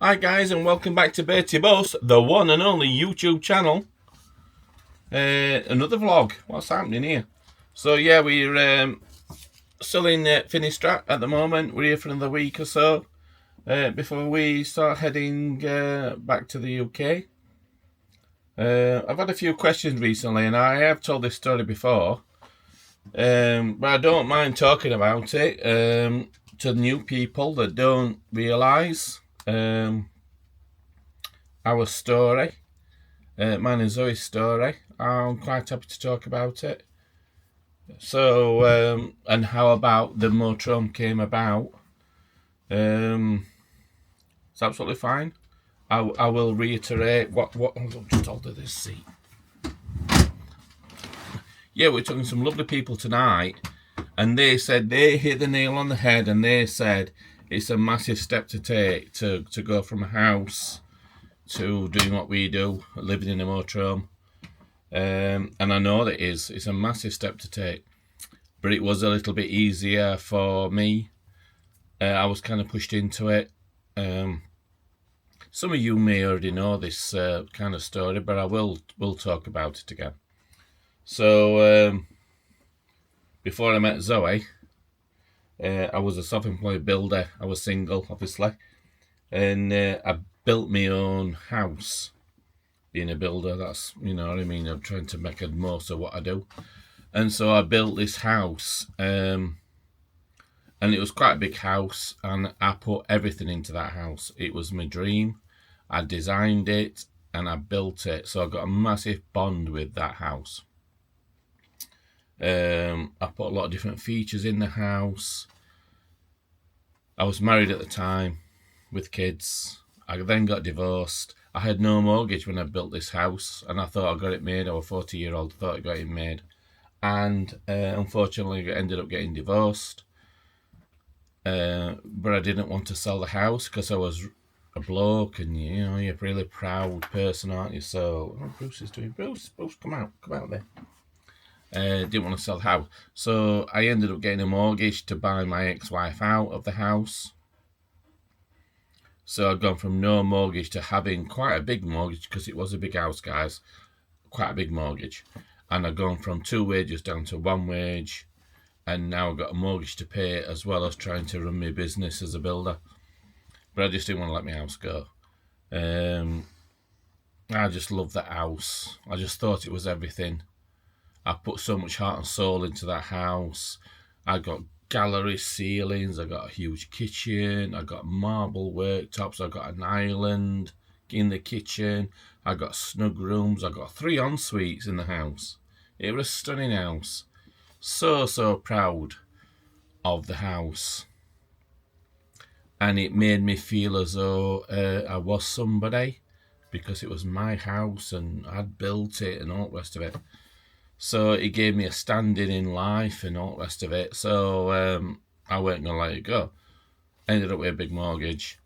Hi guys, and welcome back to Bertie Bus, the one and only YouTube channel. Another vlog. What's happening here? So yeah, we're still in Finisterre at the moment. We're here for another week or so before we start heading back to the UK. I've had a few questions recently, and I have told this story before, but I don't mind talking about it to new people that don't realise our story, mine and Zoe's story. I'm quite happy to talk about it. So, and how about the motorhome came about. It's absolutely fine. I will reiterate what I'll just hold this seat. Yeah, we're talking to some lovely people tonight, and they said they hit the nail on the head, and they said it's a massive step to take to go from a house to doing what we do, living in a motorhome. And I know that it's a massive step to take, but it was a little bit easier for me. I was kind of pushed into it. Some of you may already know this kind of story, but I will talk about it again. So before I met Zoe, I was a self-employed builder. I was single, obviously, and I built my own house. Being a builder, that's, you know what I mean, I'm trying to make the most of what I do. And so I built this house, and it was quite a big house, and I put everything into that house. It was my dream. I designed it and I built it, so I got a massive bond with that house. I put a lot of different features in the house. I was married at the time with kids. I then got divorced. I had no mortgage when I built this house, and I thought I got it made. I was a 40-year-old, thought I got it made. And unfortunately, I ended up getting divorced. But I didn't want to sell the house because I was a bloke, and you know, you're a really proud person, aren't you? So, Bruce is doing. Bruce, come out there. Didn't want to sell the house, so I ended up getting a mortgage to buy my ex-wife out of the house. So I'd gone from no mortgage to having quite a big mortgage, because it was a big house, guys. Quite a big mortgage. And I'd gone from 2 wages down to 1 wage. And now I've got a mortgage to pay, as well as trying to run my business as a builder. But I just didn't want to let my house go. I just loved that house. I just thought it was everything. I put so much heart and soul into that house. I got gallery ceilings, I got a huge kitchen, I got marble worktops, I got an island in the kitchen, I got snug rooms, I got 3 en-suites in the house. It was a stunning house. So proud of the house. And it made me feel as though I was somebody, because it was my house and I'd built it and all the rest of it. So it gave me a standing in life and all the rest of it. So I weren't going to let it go. Ended up with a big mortgage.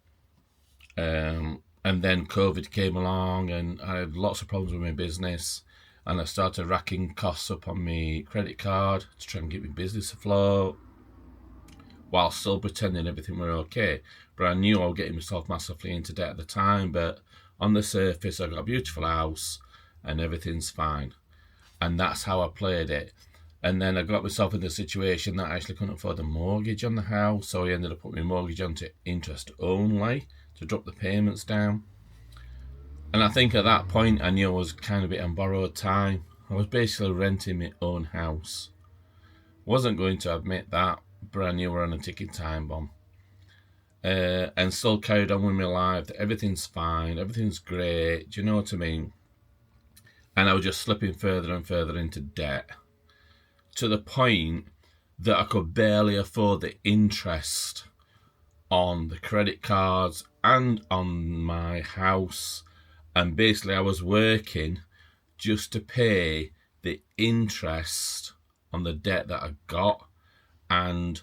And then COVID came along, and I had lots of problems with my business. And I started racking costs up on my credit card to try and get my business afloat, while still pretending everything were okay. But I knew I was getting myself massively into debt at the time. But on the surface, I got a beautiful house and everything's fine. And that's how I played it. And then I got myself in the situation that I actually couldn't afford a mortgage on the house, so I ended up putting my mortgage onto interest only to drop the payments down. And I think at that point I knew I was kind of a bit on borrowed time. I was basically renting my own house. Wasn't going to admit that, but I knew we were on a ticking time bomb. And still carried on with my life. Everything's fine, everything's great, do you know what I mean? And I was just slipping further and further into debt, to the point that I could barely afford the interest on the credit cards and on my house. And basically I was working just to pay the interest on the debt that I got. And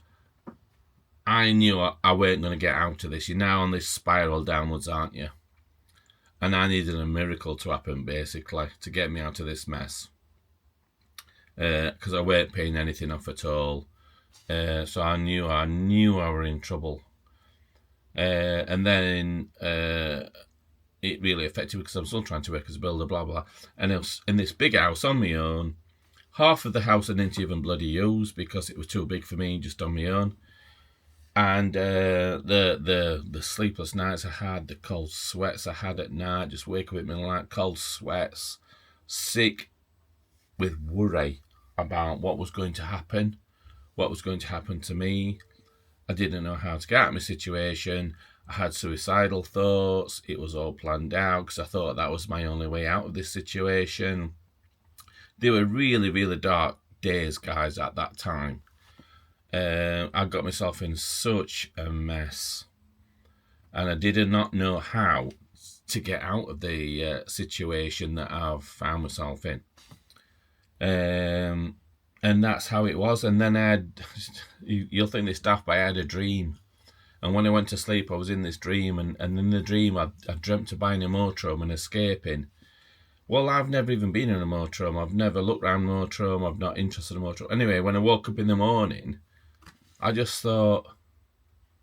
I knew I weren't going to get out of this. You're now on this spiral downwards, aren't you? And I needed a miracle to happen, basically, to get me out of this mess. Because I weren't paying anything off at all. So I knew I were in trouble. And then it really affected me because I'm still trying to work as a builder, blah, blah. And it was in this big house on my own. Half of the house I didn't even bloody use because it was too big for me, just on my own. And the sleepless nights I had, the cold sweats I had at night, just waking up with me like cold sweats, sick with worry about what was going to happen to me. I didn't know how to get out of my situation. I had suicidal thoughts. It was all planned out because I thought that was my only way out of this situation. They were really, really dark days, guys, at that time. I got myself in such a mess, and I did not know how to get out of the situation that I've found myself in. And that's how it was. And then you'll think this daft, but I had a dream. And when I went to sleep, I was in this dream, and in the dream, I dreamt of buying a motorhome and escaping. Well, I've never even been in a motorhome. I've never looked around a motorhome. I'm not interested in a motorhome. Anyway, when I woke up in the morning, I just thought,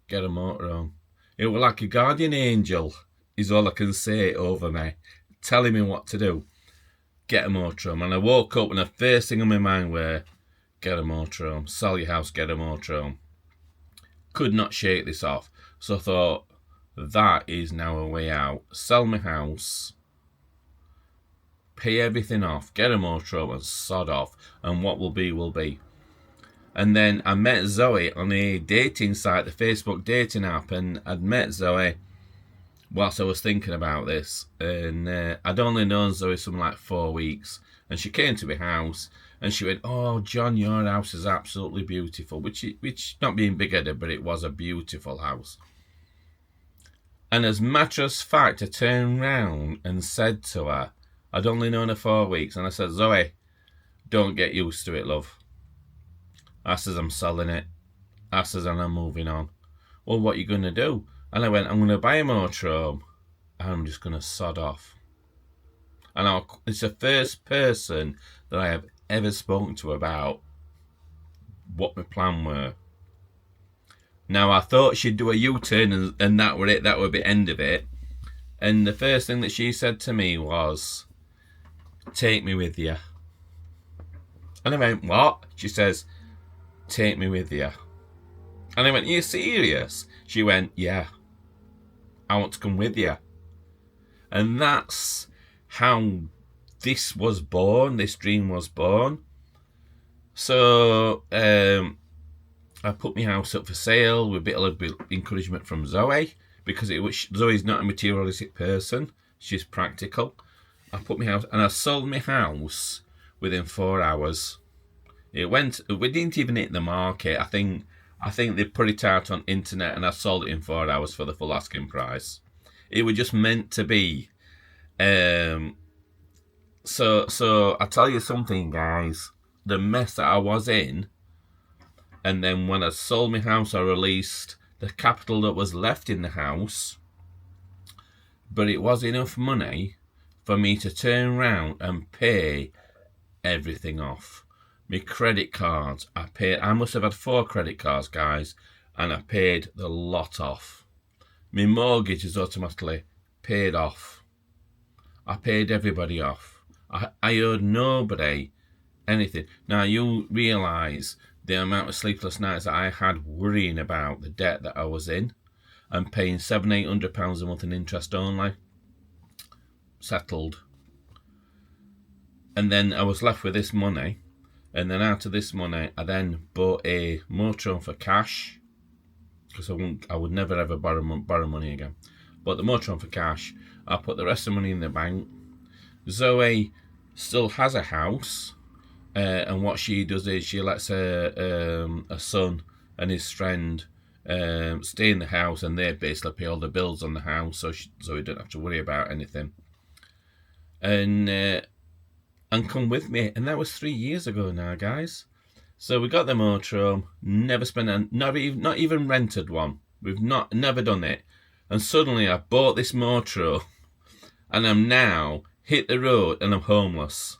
get a motorhome. It was like a guardian angel, is all I can say over me, telling me what to do. Get a motorhome. And I woke up and the first thing on my mind were, get a motorhome. Sell your house, get a motorhome. Could not shake this off. So I thought, that is now a way out. Sell my house, pay everything off, get a motorhome and sod off. And what will be, will be. And then I met Zoe on a dating site, the Facebook dating app, and I'd met Zoe whilst I was thinking about this. And I'd only known Zoe something like 4 weeks. And she came to my house and she went, oh, John, your house is absolutely beautiful. Which not being big-headed, but it was a beautiful house. And as matter of fact, I turned round and said to her, I'd only known her 4 weeks, and I said, Zoe, don't get used to it, love. I says, I'm selling it. I says, and I'm moving on. Well, what are you going to do? And I went, I'm going to buy a motorhome, and I'm just going to sod off. And it's the first person that I have ever spoken to about what my plan were. Now, I thought she'd do a U-turn and that were it. That would be the end of it. And the first thing that she said to me was, take me with you. And I went, what? She says, take me with you. And I went, are you serious? She went, yeah. I want to come with you. And that's how this was born. This dream was born. So, I put my house up for sale with a little bit of encouragement from Zoe, because Zoe's not a materialistic person. She's practical. I put my house, and I sold my house within 4 hours. We didn't even hit the market. I think they put it out on internet, and I sold it in 4 hours for the full asking price. It was just meant to be. So I tell you something, guys. The mess that I was in, and then when I sold my house, I released the capital that was left in the house, but it was enough money for me to turn around and pay everything off. My credit cards, I must have had 4 credit cards, guys, and I paid the lot off. My mortgage is automatically paid off. I paid everybody off. I owed nobody anything. Now, you realise the amount of sleepless nights that I had worrying about the debt that I was in and paying £700-800 a month in interest only. Settled. And then I was left with this money. And then out of this money, I then bought a motorhome for cash, because I would never ever borrow money again. Bought the motorhome for cash. I put the rest of the money in the bank. Zoe still has a house, and what she does is she lets her son and his friend stay in the house, and they basically pay all the bills on the house, so he don't have to worry about anything. And come with me. And that was 3 years ago now, guys. So we got the motorhome, never spent, not even rented one. We've never done it. And suddenly I bought this motorhome, and I'm now hit the road and I'm homeless.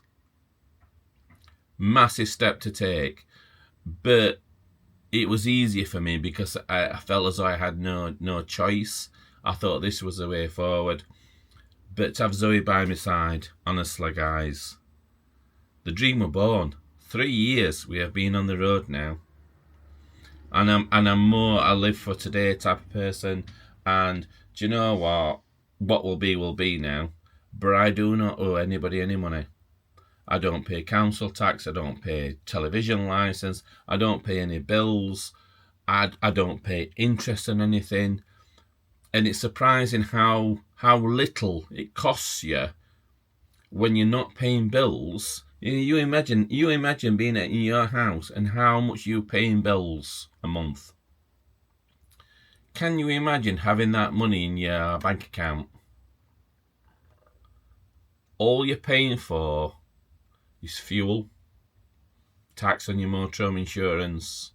Massive step to take. But it was easier for me because I felt as though I had no choice. I thought this was the way forward. But to have Zoe by my side, honestly, guys, the dream were born. 3 years we have been on the road now, and I'm more I live for today type of person. And do you know what? What will be now. But I do not owe anybody any money. I don't pay council tax. I don't pay television license. I don't pay any bills. I don't pay interest on anything. And it's surprising how little it costs you when you're not paying bills. You imagine being in your house and how much you pay in bills a month. Can you imagine having that money in your bank account? All you're paying for is fuel, tax on your motorhome insurance,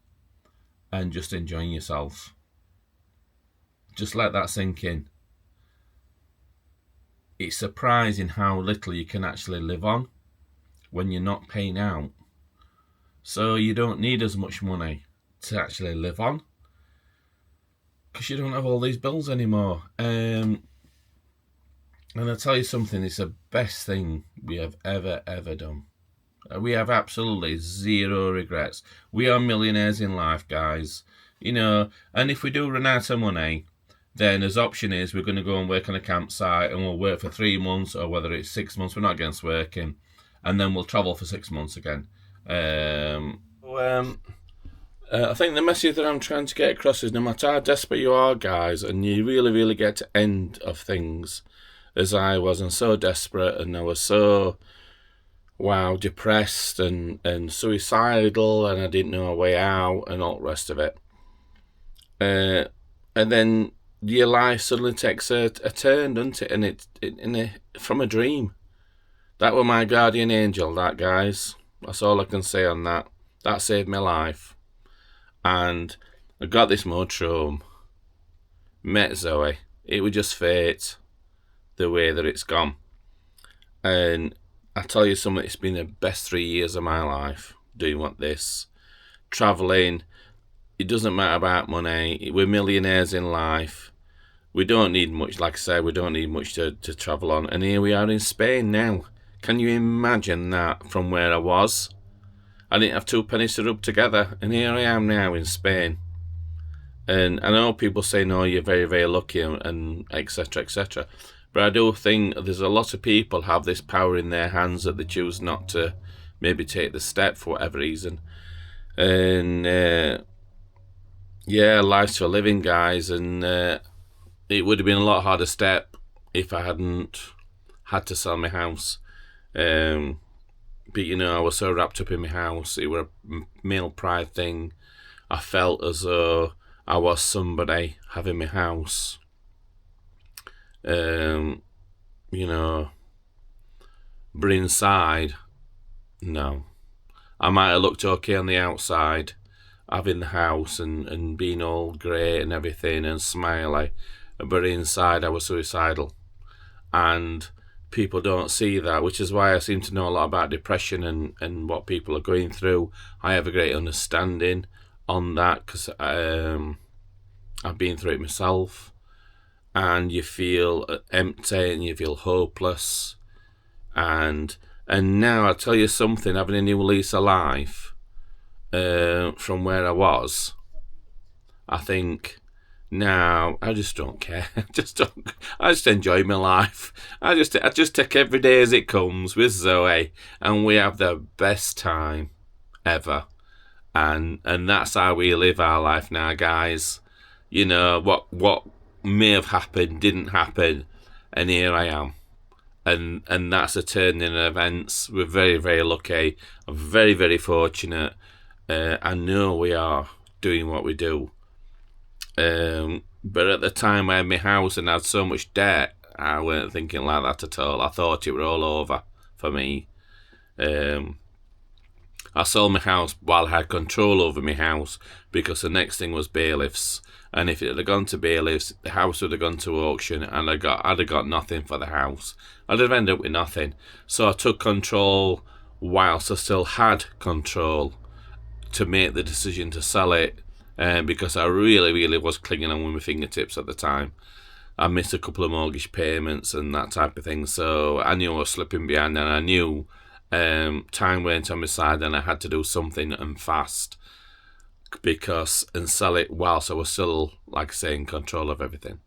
and just enjoying yourself. Just let that sink in. It's surprising how little you can actually live on when you're not paying out. So you don't need as much money to actually live on because you don't have all these bills anymore. And I'll tell you something, it's the best thing we have ever done. We have absolutely zero regrets. We are millionaires in life, guys. You know, and if we do run out of money, then his option is we're going to go and work on a campsite and we'll work for 3 months, or whether it's 6 months, we're not against working, and then we'll travel for 6 months again. I think the message that I'm trying to get across is no matter how desperate you are, guys, and you really get to end of things, as I was, and so desperate, and I was so, depressed and suicidal, and I didn't know a way out, and all the rest of it. And then your life suddenly takes a turn, doesn't it? And from a dream. That were my guardian angel, that, guys. That's all I can say on that. That saved my life. And I got this motorhome, met Zoe. It was just fate, the way that it's gone. And I tell you something, it's been the best 3 years of my life doing this. Travelling. It doesn't matter about money. We're millionaires in life. We don't need much, like I say, we don't need much to travel on. And here we are in Spain now. Can you imagine that from where I was? I didn't have 2 pennies to rub together. And here I am now in Spain. And I know people say, no, you're very lucky and etc, etc. But I do think there's a lot of people have this power in their hands that they choose not to maybe take the step for whatever reason. And life's for living, guys, and it would have been a lot harder step if I hadn't had to sell my house. But you know, I was so wrapped up in my house. It was a male pride thing. I felt as though I was somebody having my house. You know, but inside, no. I might have looked okay on the outside, having the house and being all great and everything and smiley, but inside I was suicidal. And people don't see that, which is why I seem to know a lot about depression and what people are going through. I have a great understanding on that because I've been through it myself. And you feel empty and you feel hopeless. And now I'll tell you something, having a new lease of life from where I was, I think now I just don't care. I just enjoy my life. I just take every day as it comes with Zoe, and we have the best time ever. And that's how we live our life now, guys. You know, what may have happened didn't happen, and here I am. And that's a turn in events. We're very lucky. I'm very fortunate. I know we are doing what we do. But at the time I had my house and had so much debt, I weren't thinking like that at all. I thought it were all over for me. I sold my house while I had control over my house, because the next thing was bailiffs. And if it had gone to bailiffs, the house would have gone to auction, and I'd have got nothing for the house. I'd have ended up with nothing. So I took control whilst I still had control to make the decision to sell it because I really was clinging on with my fingertips at the time. I missed a couple of mortgage payments and that type of thing, so I knew I was slipping behind, and I knew time went on my side, and I had to do something and fast and sell it whilst I was still, like I say, in control of everything.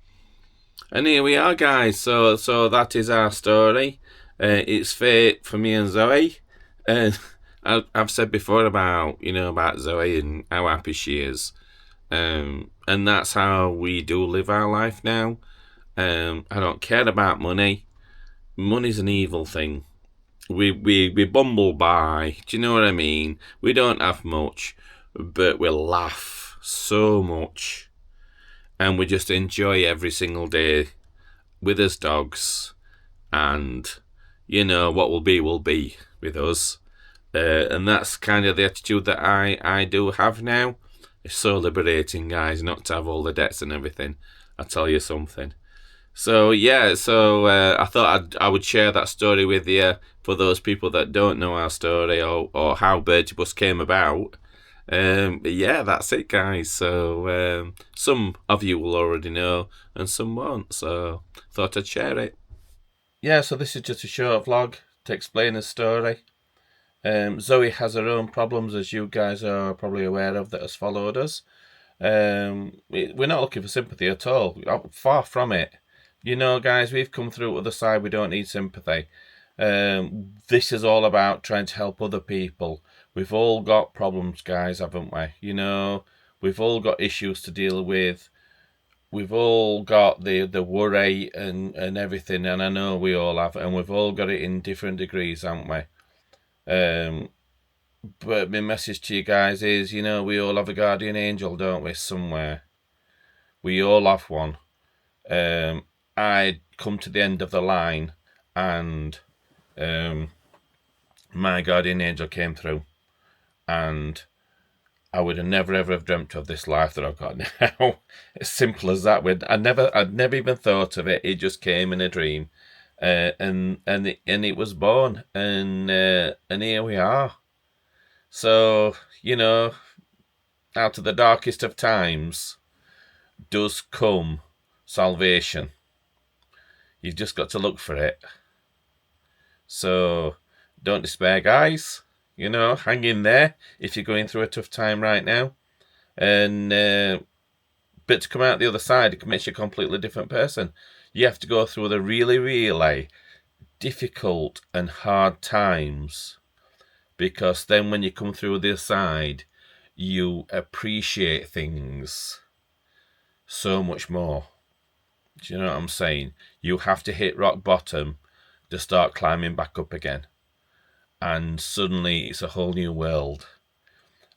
And here we are, guys. So that is our story. It's fate for me and Zoe. And I've said before about Zoe and how happy she is. And that's how we do live our life now. I don't care about money. Money's an evil thing. We bumble by. Do you know what I mean? We don't have much, but we laugh so much, and we just enjoy every single day with us dogs. And what will be with us. And that's kind of the attitude that I do have now. It's so liberating, guys, not to have all the debts and everything. I tell you something. So yeah, I thought I would share that story with you for those people that don't know our story or how Bertie Bus came about. But yeah, that's it, guys. So some of you will already know and some won't. So thought I'd share it. Yeah, so this is just a short vlog to explain the story. Zoe has her own problems, as you guys are probably aware of, that has followed us. We're not looking for sympathy at all. Far from it. Guys, we've come through the other side. We don't need sympathy. This is all about trying to help other people. We've all got problems, guys, haven't we? We've all got issues to deal with. We've all got the worry and everything, and I know we all have, and we've all got it in different degrees, haven't we? But my message to you guys is, we all have a guardian angel, don't we, somewhere? We all have one. I'd come to the end of the line, and my guardian angel came through, and I would have never ever have dreamt of this life that I've got now. As simple as that. I'd never even thought of it. It just came in a dream, and it was born, and here we are. So out of the darkest of times does come salvation. You've just got to look for it. So don't despair, guys. Hang in there if you're going through a tough time right now. And but to come out the other side, it makes you a completely different person. You have to go through the really, really difficult and hard times, because then when you come through the other side, you appreciate things so much more. Do you know what I'm saying? You have to hit rock bottom to start climbing back up again. And suddenly it's a whole new world.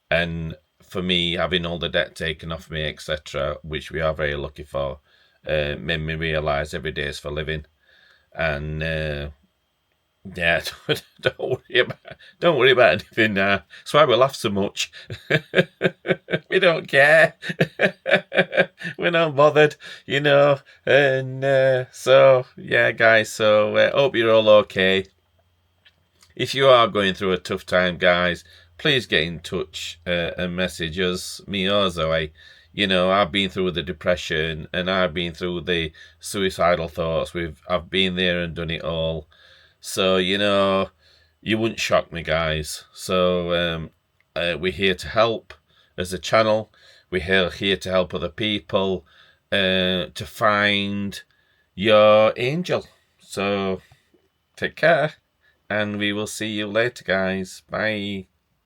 And for me, having all the debt taken off me, etc., which we are very lucky for, made me realise every day is for living. And yeah, don't worry about anything now. That's why we laugh so much. We don't care. We're not bothered, And so yeah, guys. So hope you're all okay. If you are going through a tough time, guys, please get in touch and message us, me or Zoe. I've been through the depression, and I've been through the suicidal thoughts. I've been there and done it all. So, you wouldn't shock me, guys. So, we're here to help as a channel. We're here to help other people to find your angel. So, take care, and we will see you later, guys. Bye.